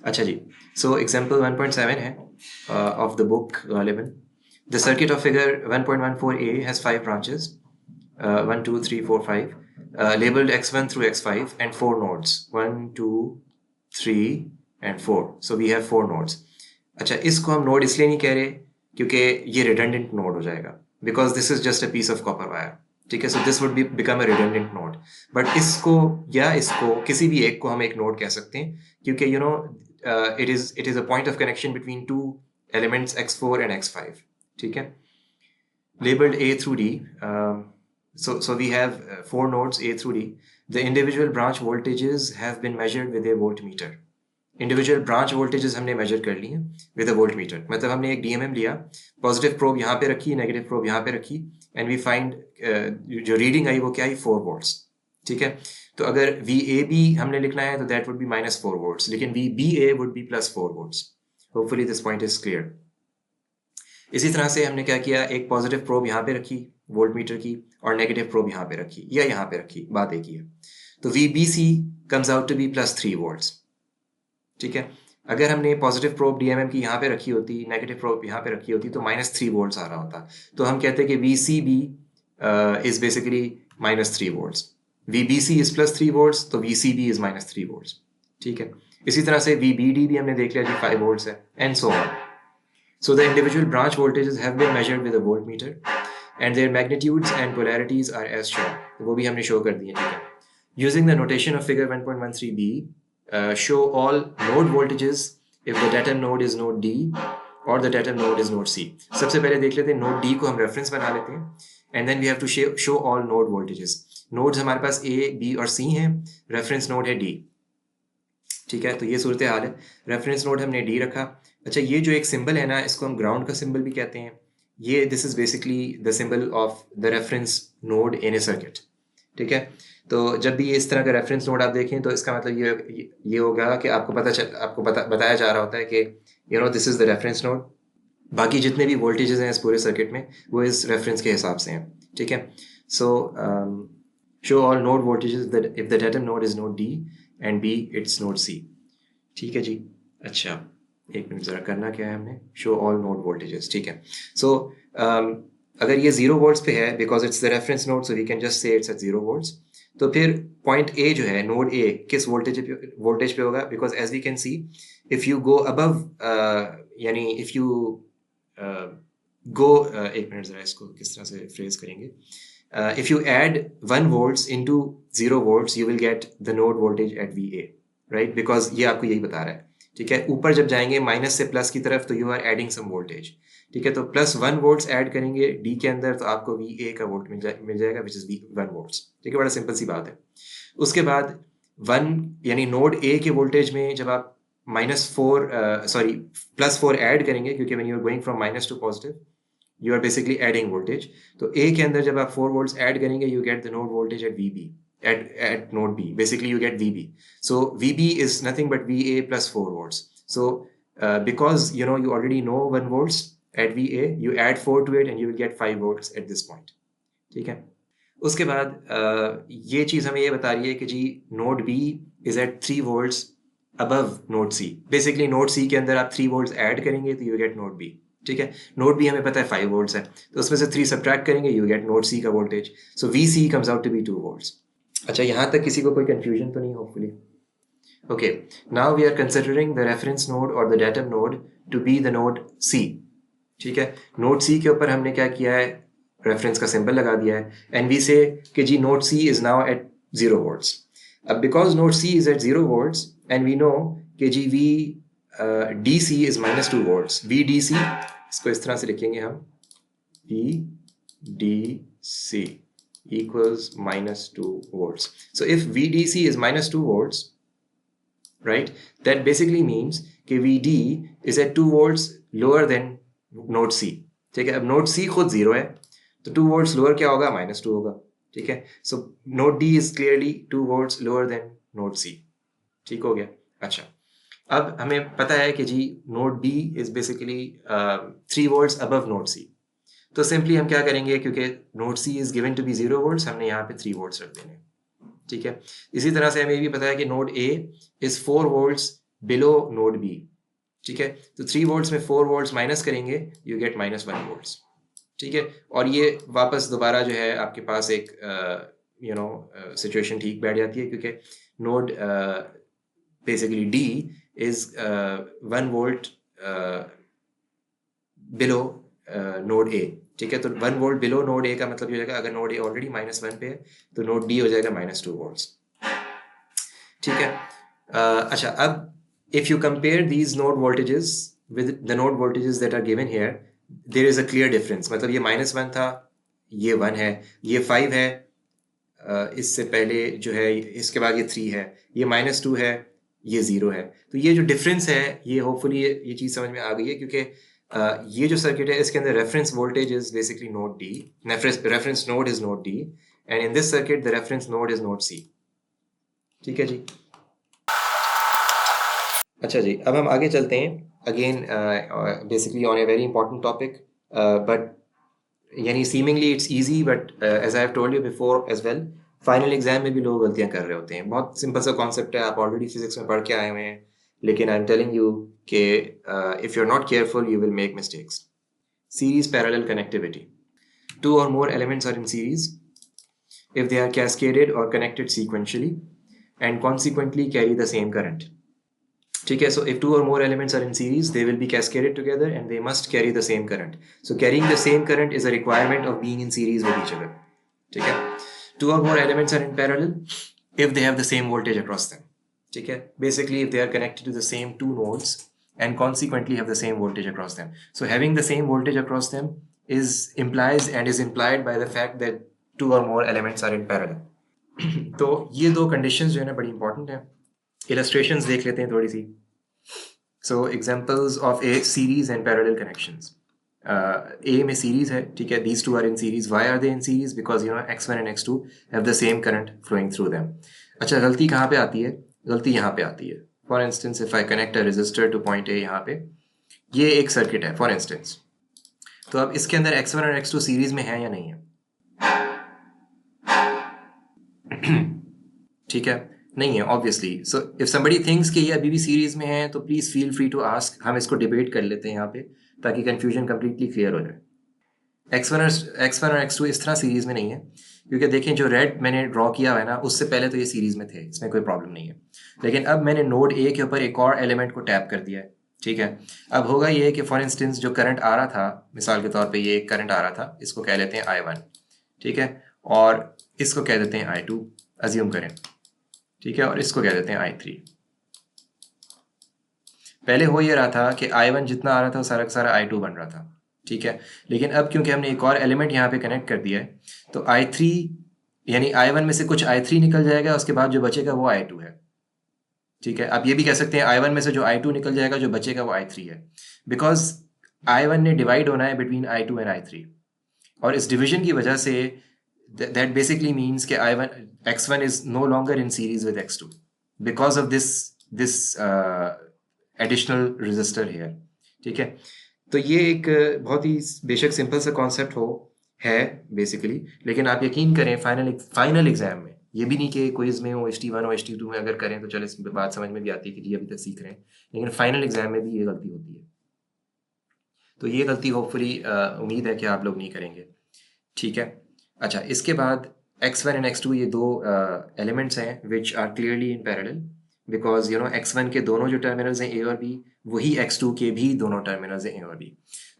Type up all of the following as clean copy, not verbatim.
अच्छा जी, सो एग्जाम्पल 1.7 है of the book गालिबन. The circuit of figure 1.14a has 5 branches, 1, 2, 3, 4, 5, labeled x1 through x5 and 4 nodes, 1, 2, 3 and 4. So we have 4 nodes. अच्छा, इसको हम node इसलिए नहीं कह रहे क्योंकि ये रिडंडेंट नोड हो जाएगा, because this is just a piece of copper wire. ठीक है, so this would be become a redundant node. But इसको या इसको किसी भी एक को हम एक नोड कह सकते हैं, क्योंकि it is a point of connection between two elements x4 and x5. ठीक है, labeled A through D. So we have 4 nodes A through D. The individual branch voltages have been measured with a voltmeter. Individual branch voltages हमने major कर ली हैं with a voltmeter. मतलब हमने एक DMM लिया, positive probe यहाँ पे रखी, नेगेटिव प्रोब यहाँ पे रखी, एंड वी फाइंड जो रीडिंग आई वो क्या आई, 4 वोल्ट्स. ठीक है, तो अगर वी ए बी हमने लिखना है तो दैट वुड बी -4 वोल्ट्स, लेकिन V B A would be +4 volts. Hopefully this point is clear. इसी तरह से हमने क्या किया, एक पॉजिटिव प्रोब यहाँ पे रखी वोल्टमीटर की, और नेगेटिव प्रोब यहाँ पे रखी या यहाँ पे रखी, बात एक ही है. तो V B C comes out to be +3 volts. ठीक है, अगर हमने पॉजिटिव प्रोब डीएमएम की यहाँ पे रखी होती, नेगेटिव प्रोब यहाँ पे रखी होती, तो -3 वोल्ट्स आ रहा होता. तो हम कहते हैं कि V C B is basically -3 volts. V B C is +3 volts, तो V C B is -3 volts. ठीक है, इसी तरह से वी बी डी भी हमने देख लिया जी 5 वोल्ट्स है, and so on. So the individual branch voltages have been measured with a voltmeter and their magnitudes and polarities are as shown. वो भी हमने show कर दिए. ठीक है, using the notation of figure 1.13b, show all node voltages if the datum node is node D or the datum node is node C. सबसे पहले देख लेते हैं node D को हम reference बना लेते हैं, and then we have to show all node voltages. nodes हमारे पास A, B और C हैं, reference node है D. ठीक है, तो ये सूरत हाल है. रेफरेंस नोड हमने डी रखा. अच्छा, ये जो एक सिंबल है ना, इसको हम ग्राउंड का सिंबल भी कहते हैं. ये this is basically the symbol of the reference node in A circuit. ठीक है, तो जब भी इस तरह का रेफरेंस नोड आप देखें तो इसका मतलब ये होगा कि आपको बताया जा रहा होता है कि this is the reference node. बाकी जितने भी वोल्टेजेस हैं इस पूरे सर्किट में वो इस रेफरेंस के हिसाब से हैं. ठीक है, सो show all node voltages if the datum node is node D and B it's node C. ठीक है जी. अच्छा, एक मिनट ज़रा करना क्या है हमने, शो ऑल नोड वोल्टेजेस. ठीक है, सो अगर ये 0 वोल्ट्स पे है because it's the reference node, so we can just say it's at 0 volts. तो फिर पॉइंट ए जो है, नोड ए किस वोल्टेज पे होगा, because as we can see if you go above, यानी इफ यू गो, एक मिनट ज़रा इसको किस तरह से फ्रेज करेंगे. If you add 1 volts into 0 volts, you will get the node voltage at VA, right? Because ये आपको यही बता रहा है. ठीक है, ऊपर जब जाएंगे माइनस से प्लस की तरफ तो you are adding some voltage. ठीक है, तो +1 वोल्ट्स ऐड करेंगे डी के अंदर तो आपको VA का वोल्ट मिल जाएगा विच इज 1 वोल्ट्स. ठीक है, बड़ा सिंपल सी बात है. उसके बाद 1 यानी नोड ए के वोल्टेज में जब आप +4 ऐड करेंगे, क्योंकि when you are going from minus to positive you are basically adding voltage. तो A के अंदर जब आप 4 volts add करेंगे you get the node voltage at VB, at node B. Basically you get VB. So VB is nothing but VA plus 4 volts. So because you already know 1 volts at VA, you add 4 to it and you will get 5 volts at this point. ठीक है, उसके बाद ये चीज़ हमें ये बता रही है कि जी node B is at 3 volts above node C. Basically node C के अंदर आप 3 volts add करेंगे तो you get node B. ठीक है, नोड बी हमें पता है 5 वोल्ट्स है, तो उसमें से 3 सब्ट्रैक्ट करेंगे यू गेट नोड सी का voltage. So V C comes out to be 2 volts. अच्छा, यहाँ तक किसी को कोई कंफ्यूजन तो नहीं, hopefully. Okay, now we are considering the reference node और the datum node to be the node C. ठीक है, नोड सी के ऊपर हमने क्या किया है, रेफरेंस का सिंबल लगा दिया है, एंड वी से कि जी node C is now at 0 volts. अब because node C is at 0 volts and we know कि जी V D C is -2 volts. V D C, इसको इस तरह से लिखेंगे हम, V D C equals -2 volts. So if VDC is -2 volts, right, that basically means कि VD is at 2 volts lower than node C. ठीक है, अब node C खुद 0 है तो 2 volts lower क्या होगा, -2 होगा. ठीक है, so node D is clearly 2 volts lower than node C. ठीक हो गया. अच्छा, अब हमें पता है कि जी node B is basically 3 volts above node C. तो सिंपली हम क्या करेंगे, क्योंकि node C is given to be 0 volts, हमने यहाँ पे 3 वोल्ट्स रख देने. ठीक है, इसी तरह से हमें ये भी पता है कि node A is 4 volts below node B, ठीक है। तो 3 वोल्ट्स में 4 वोल्ट्स माइनस करेंगे, यू गेट -1 वोल्ट्स, ठीक है। और ये वापस दोबारा जो है आपके पास एक सिचुएशन ठीक बैठ जाती है, क्योंकि node basically D is 1 volt below node A, ठीक है। तो 1 वोल्ट बिलो नोड ए का मतलब ये हो जाएगा, अगर नोड ए ऑलरेडी -1 पे है तो नोड डी हो जाएगा -2 वोल्ट्स, ठीक है। अच्छा, अब if you compare these node voltages with the node voltages that are given here, there is a clear difference. मतलब ये -1 था, ये 1 है, ये 5 है, इससे पहले जो है, इसके बाद ये 3 है, ये -2 है, ये 0 है। तो ये जो डिफरेंस है, ये होपफुली ये चीज़ समझ में आ गई है, क्योंकि ये जो सर्किट है इसके अंदर reference voltage is basically node D, reference node is node D, and in this circuit the reference node is node C, ठीक है जी। अच्छा जी, अब हम आगे चलते हैं, again basically on a very important topic, but यानी seemingly it's easy, but as I have told you before as well, final exam में भी लोग गलतियां कर रहे होते हैं। बहुत सिंपल सा कॉन्सेप्ट है, आप ऑलरेडी फिजिक्स में पढ़ के आए हुए हैं, लेकिन आई एम टेलिंग यू कि if you are not careful you will make mistakes. Series parallel connectivity, 2 or more elements are in series if they are cascaded or connected sequentially and consequently carry the same current, ठीक है। So if 2 or more elements are in series, they will be cascaded together and they must carry the same current. So carrying the same current is a requirement of being in series with each other, ठीक है। 2 or more elements are in parallel if they have the same voltage across them, ठीक है। Basically if they are connected to the same 2 nodes and consequently have the same voltage across them. So having the same voltage across them is implied by the fact that 2 or more elements are in parallel। तो ये 2 conditions जो है ना बड़ी important है। Illustrations देख लेते हैं थोड़ी सी। So examples of a series and parallel connections. A में series है, ठीक है, these two are in series. Why are they in series? Because x1 and x2 have the same current flowing through them. अच्छा, गलती कहाँ पे आती है? गलती यहाँ पे आती है। For instance, if I connect a resistor to point A यहाँ पे, ये एक सर्किट है for instance, तो अब इसके अंदर x1 और x2 सीरीज में है या नहीं है? ठीक है, नहीं है obviously. So if somebody thinks कि ये अभी भी सीरीज में है तो please feel free to ask, हम इसको डिबेट कर लेते हैं यहाँ पे ताकि कंफ्यूजन कंप्लीटली क्लियर हो जाए। x1 और x2 इस तरह सीरीज में नहीं है, क्योंकि देखें जो रेड मैंने ड्रॉ किया हुआ है ना, उससे पहले तो ये सीरीज में थे, इसमें कोई प्रॉब्लम नहीं है। लेकिन अब मैंने नोड ए के ऊपर एक और एलिमेंट को टैप कर दिया है, ठीक है। अब होगा ये कि फॉर इंस्टेंस जो करंट आ रहा था, मिसाल के तौर पे ये एक करंट आ रहा था, इसको कह लेते हैं I1, ठीक है, और इसको कह देते हैं I2, अज्यूम करें, ठीक है, और इसको कह देते हैं I3। पहले हो ये रहा था कि I1 जितना आ रहा था वो सारा का सारा I2 बन रहा था, ठीक है। लेकिन अब क्योंकि हमने एक और एलिमेंट यहाँ पे कनेक्ट कर दिया है, तो I3 यानी I1 में से कुछ I3 निकल जाएगा, उसके बाद जो बचेगा वो I2 है, ठीक है। आप ये भी कह सकते हैं I1 में से जो I2 निकल जाएगा, जो बचेगा वो I3 है, बिकॉज I1 ने डिवाइड होना है बिटवीन I2 एंड I3, और इस डिविजन की वजह से that basically means कि x1 is no longer in series with x2 because of this additional resistor here, ठीक है। तो ये एक बहुत ही बेशक सिंपल सा कॉन्सेप्ट है बेसिकली, लेकिन आप यकीन करें फाइनल एग्जाम में, ये भी नहीं कि क्विज में OHT1 OHT2 में अगर करें तो चले इस बात समझ में भी आती है कि जी अभी तक सीख रहे हैं, लेकिन फाइनल एग्जाम में भी ये गलती होती है। तो ये गलती होपफुली उम्मीद है कि आप लोग नहीं करेंगे, ठीक है। अच्छा, इसके बाद x1 एंड x2 ये 2 एलिमेंट्स हैं which are clearly in parallel, because x1 के दोनों जो टर्मिनल्स हैं A और B, वही x2 के भी दोनों टर्मिनल्स हैं A और B।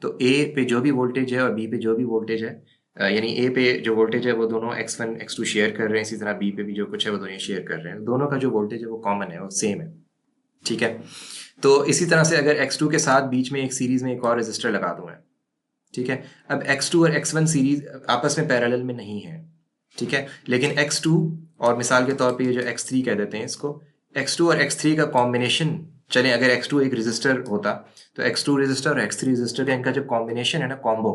तो A पे जो भी वोल्टेज है और B पे जो भी वोल्टेज है, यानी A पे जो वोल्टेज है वो दोनों x1 x2 शेयर कर रहे हैं, इसी तरह B पे भी जो कुछ है वो दोनों शेयर कर रहे हैं, दोनों का जो वोल्टेज है वो कॉमन है, वो सेम है, ठीक है। तो इसी तरह से अगर x2 के साथ बीच में एक सीरीज में एक और रेजिस्टर लगा दूँ, ठीक है। अब x2 और x1 सीरीज आपस में पैरेलल में नहीं है, ठीक है, लेकिन x2 और मिसाल के तौर पे ये जो x3 कह देते हैं इसको, x2 और x3 का कॉम्बिनेशन, चलें अगर x2 एक रेजिस्टर होता तो x2 रेजिस्टर और x3 रेजिस्टर का इनका जो कॉम्बिनेशन है ना, कॉम्बो,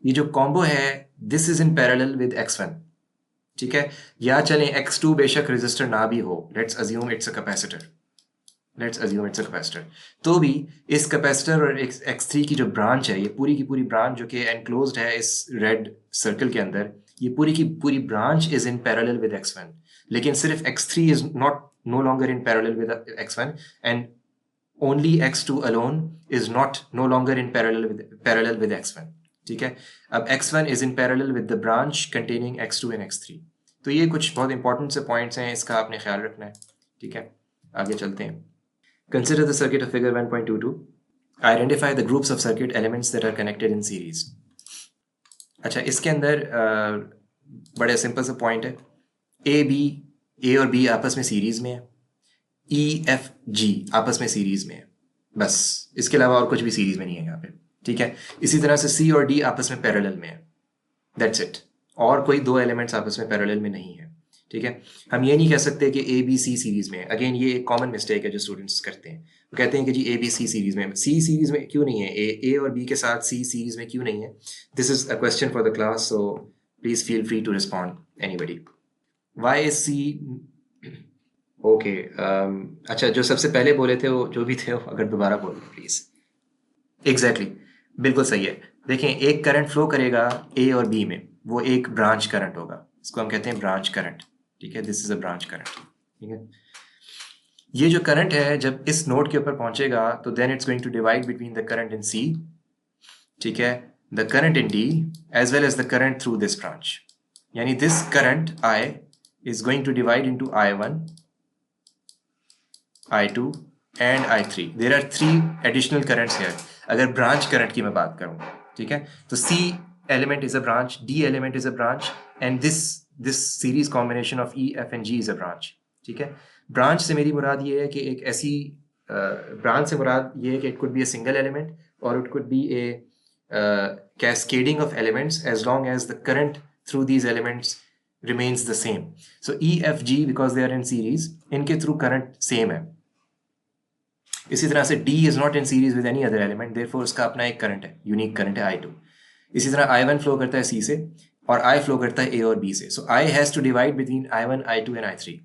ये जो कॉम्बो है this is in parallel with x1, ठीक है। या चलें x2 बेशक रेजिस्टर ना भी हो, let's assume it's a capacitor, तो भी इस कैपेसिटर और x3 की जो ब्रांच है, ये पूरी की पूरी ब्रांच जो कि एनक्लोज्ड है इस रेड सर्कल के अंदर, ये पूरी की पूरी branch is in parallel with x1, लेकिन सिर्फ x3 is no longer in parallel with x1 and only x2 alone is no longer in parallel with x1. ठीक है, अब x1 is in parallel with the branch containing x2 and x3. तो ये कुछ बहुत important से points हैं, इसका आपने ख्याल रखना है. ठीक है, आगे चलते हैं. Consider the circuit of figure 1.22. Identify the groups of circuit elements that are connected in series. अच्छा, इसके अंदर बड़े सिंपल सा पॉइंट है. ए और बी आपस में सीरीज में है, EFG आपस में सीरीज में है, बस इसके अलावा और कुछ भी सीरीज में नहीं है यहाँ पे. ठीक है, इसी तरह से C और D आपस में पैरेलल में है, दैट्स इट. और कोई दो एलिमेंट्स आपस में पैरेलल में नहीं है. ठीक है, हम ये नहीं कह सकते कि ABC सीरीज में है. अगेन ये एक कॉमन मिस्टेक है जो स्टूडेंट्स करते हैं. वो कहते हैं कि जी ABC सीरीज में, C सीरीज में क्यों नहीं है, A और B के साथ C सीरीज में क्यों नहीं है. This is a question for the class, so please feel free to respond anybody. Why is C okay. अच्छा, जो सबसे पहले बोले थे वो जो भी थे वो अगर दोबारा बोल दो प्लीज. एग्जैक्टली, बिल्कुल सही है. देखें, एक करंट फ्लो करेगा ए और बी में, वो एक ब्रांच करंट होगा, इसको हम कहते हैं ब्रांच करंट. ठीक है, this is a branch current. ठीक है, ये जो करंट है जब इस नोड के ऊपर पहुंचेगा तो then it's going to divide between the current in C, ठीक है, the current in D as well as the current through this branch. यानी this current I is going to divide into I1, I2 and I3. There are 3 additional currents here. अगर branch current की मैं बात करूं, ठीक है, तो C element is a branch, D element is a branch, and this series combination of E, F and G is a branch. ठीक है, ब्रांच से मेरी मुराद ये है कि एक ऐसी ब्रांच से मुराद ये है कि it could be a single element or it could be a cascading of elements as long as the current through these elements remains the same. So E, F, G because they are in series, इनके through current same है. इसी तरह से D is not in series with any other element, therefore उसका अपना एक current है, unique current है I2. इसी तरह I1 फ्लो करता है C से और I फ्लो करता है A और B से. So I has to divide between I1, I2 and I3.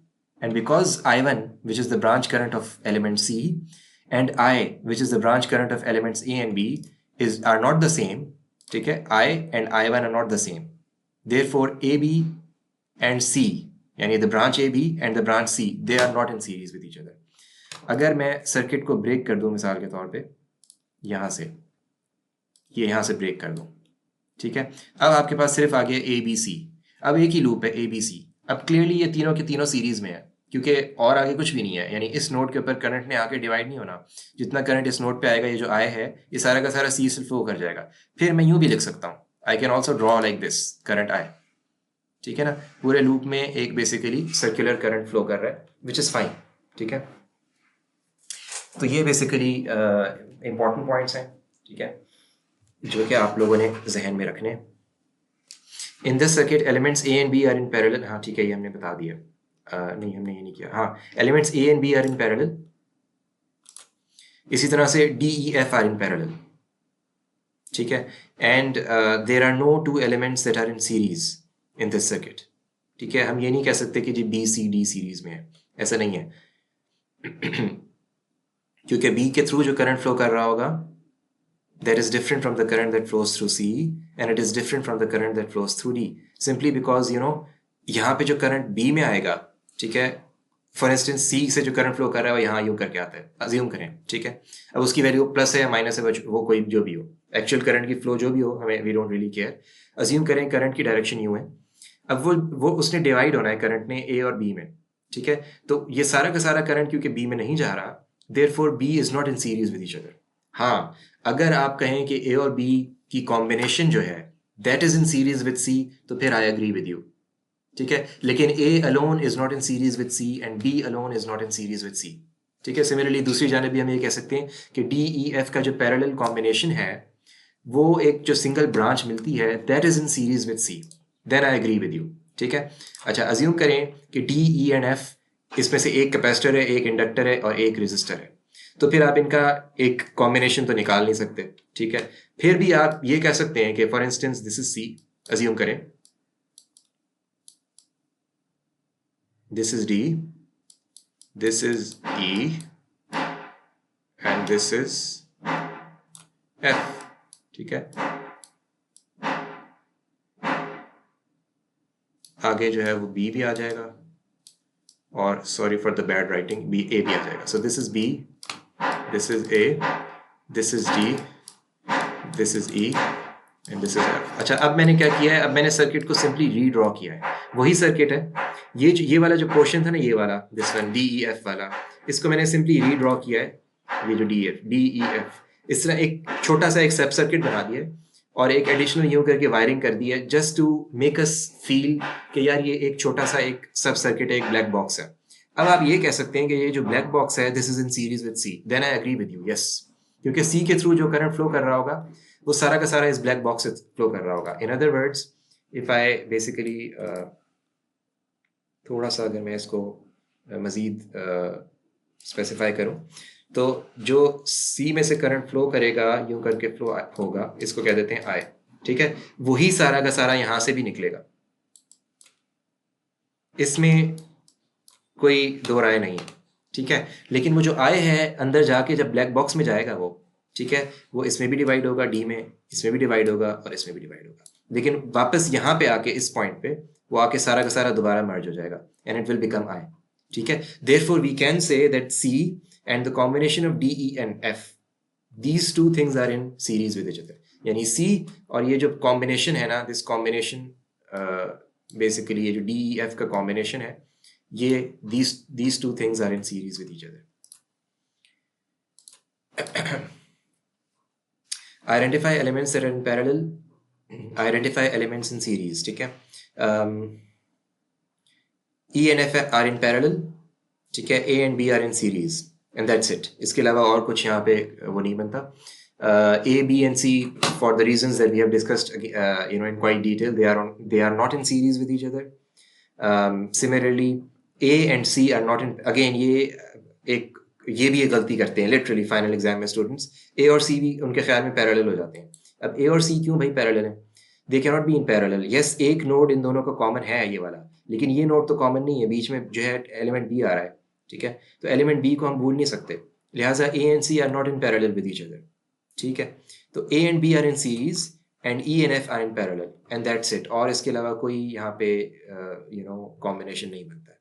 And because I1, which is the branch current of element C, and I, which is the branch current of elements A and B, are not the same, ठीक है, I and I1 are not the same. Therefore AB and C, यानी the branch AB and the branch C, they are not in series with each other. अगर मैं circuit को break कर दूं मिसाल के तौर पे यहां से, ये यहां से ब्रेक कर दूं, ठीक है, अब आपके पास सिर्फ आ गया ABC. अब एक ही लूप है ABC. अब क्लियरली ये तीनों के तीनों सीरीज में है क्योंकि और आगे कुछ भी नहीं है. यानी इस नोड के ऊपर करंट ने आके डिवाइड नहीं होना. जितना करंट इस नोड पे आएगा, ये जो I है, ये सारा का सारा C से फ्लो कर जाएगा. फिर मैं यूं भी लिख सकता हूं, I can also draw like this current I. ठीक है ना, पूरे लूप में एक बेसिकली सर्कुलर करंट फ्लो कर रहा है, विच इज फाइन. ठीक है, तो ये बेसिकली इंपॉर्टेंट पॉइंट्स हैं. ठीक है, जो कि आप लोगों ने जहन में रखने. In this circuit elements A and B are in parallel. हाँ ठीक है, ये हमने बता दिया. नहीं, हमने ये नहीं किया. हाँ, elements A and B are in parallel. इसी तरह से D, E, F are in parallel. ठीक है, and there are no two elements that are in series in this circuit. ठीक है, हम ये नहीं कह सकते कि जी B, C, D सीरीज में है, ऐसा नहीं है. क्योंकि B के थ्रू जो करंट फ्लो कर रहा होगा, that is different from the current that flows through C, and it is different from the current that flows through D, simply because you know यहाँ पे जो करंट B में आएगा, ठीक है, फॉर इंस्टेंस C से जो करंट फ्लो कर रहा है वो यहाँ यूं करके आता है, अज्यूम करें. ठीक है, अब उसकी वैल्यू प्लस है या माइनस है, वो कोई जो भी हो, एक्चुअल करंट की फ्लो जो भी हो, हमें we don't really care. Assume करें करंट की डायरेक्शन यूं है. अब वो उसने डिवाइड होना है करंट ने A और B में. ठीक है, तो ये सारा का सारा करंट क्योंकि B में नहीं जा रहा, therefore B is not in series with each other. हाँ, अगर आप कहें कि A और B की कॉम्बिनेशन जो है that is in series with C, तो फिर I agree with you. ठीक है, लेकिन A alone is not in series with C and B alone is not in series with C. ठीक है, सिमिलरली दूसरी जानिब भी हम ये कह सकते हैं कि D, E, F का जो पैरेलल कॉम्बिनेशन है वो एक जो सिंगल ब्रांच मिलती है that is in series with C. Then I agree with you. ठीक है, अच्छा, अज्यूम करें कि D, E and F इसमें से एक कैपेसिटर है, एक इंडक्टर है और एक रेजिस्टर है, तो फिर आप इनका एक कॉम्बिनेशन तो निकाल नहीं सकते. ठीक है, फिर भी आप ये कह सकते हैं कि for instance this is C, assume करें this is D, this is E and this is F. ठीक है, आगे जो है वो B भी आ जाएगा और sorry for the bad writing, A भी आ जाएगा. So this is B this is A, this is D, this is E and this is F. अच्छा, अब मैंने क्या किया है, अब मैंने सर्किट को सिंपली रीड्रॉ किया है, वही सर्किट है, ये वाला जो पोर्शन था ना, ये वाला, this one D E F वाला, इसको मैंने सिंपली रीड्रॉ किया है, ये जो डी ई एफ, इस तरह एक छोटा सा एक सब सर्किट बना दिया है और एक एडिशनल यूं करके वायरिंग कर दी है, just to make us feel कि यार ये एक छोटा सा एक सब सर्किट है, एक ब्लैक बॉक्स है. अब आप ये कह सकते हैं कि ये जो ब्लैक बॉक्स है, this is in series with C. Then I agree with you, yes, क्योंकि सी के थ्रू जो करंट फ्लो कर रहा होगा वो सारा का सारा इस ब्लैक बॉक्स से फ्लो कर रहा होगा. In other words, if I basically थोड़ा सा अगर मैं इसको मजीद स्पेसिफाई करूं, तो जो सी में से करंट फ्लो करेगा, यूं करके फ्लो होगा, इसको कह देते हैं आई. ठीक है, वही सारा का सारा यहां से भी निकलेगा, इसमें कोई दो राय नहीं है. ठीक है, लेकिन वो जो आई है अंदर जाके जब ब्लैक बॉक्स में जाएगा वो, ठीक है, वो इसमें भी डिवाइड होगा, डी में, इसमें भी डिवाइड होगा और इसमें भी डिवाइड होगा, लेकिन वापस यहाँ पे आके इस पॉइंट पे वो आके सारा का सारा दोबारा मर्ज हो जाएगा and it will become I. ठीक है, therefore we can say that C and the combination of D E and F, these two things are in series with each other. यानी सी और ये जो कॉम्बिनेशन है ना, दिस कॉम्बिनेशन बेसिकली ये जो डी ई एफ का combination है, ये these two things are in series with each other. Identify elements that are in parallel. Identify elements in series. ठीक है, E and F are in parallel. ठीक है, A and B are in series and that's it. इसके अलावा और कुछ यहाँ पे वो नहीं बनता. A, B and C, for the reasons that we have discussed in quite detail, they are not in series with each other. Similarly, A and C are not in, again ये भी एक गलती करते हैं लिटरली फाइनल एग्जाम में students, A और C भी उनके ख्याल में पैरेलल हो जाते हैं. अब A और C क्यों भाई पैरेलल है? They can not be in parallel. Yes, एक नोड इन दोनों का कॉमन है ये वाला, लेकिन ये नोड तो कॉमन नहीं है, बीच में जो है एलिमेंट B आ रहा है. ठीक है, तो एलिमेंट B को हम भूल नहीं सकते, लिहाजा A and C are not in parallel with each other. ठीक है, तो A and B are in series and E and F are in parallel and that's it. और इसके अलावा कोई यहाँ पे कॉम्बिनेशन नहीं बनता है.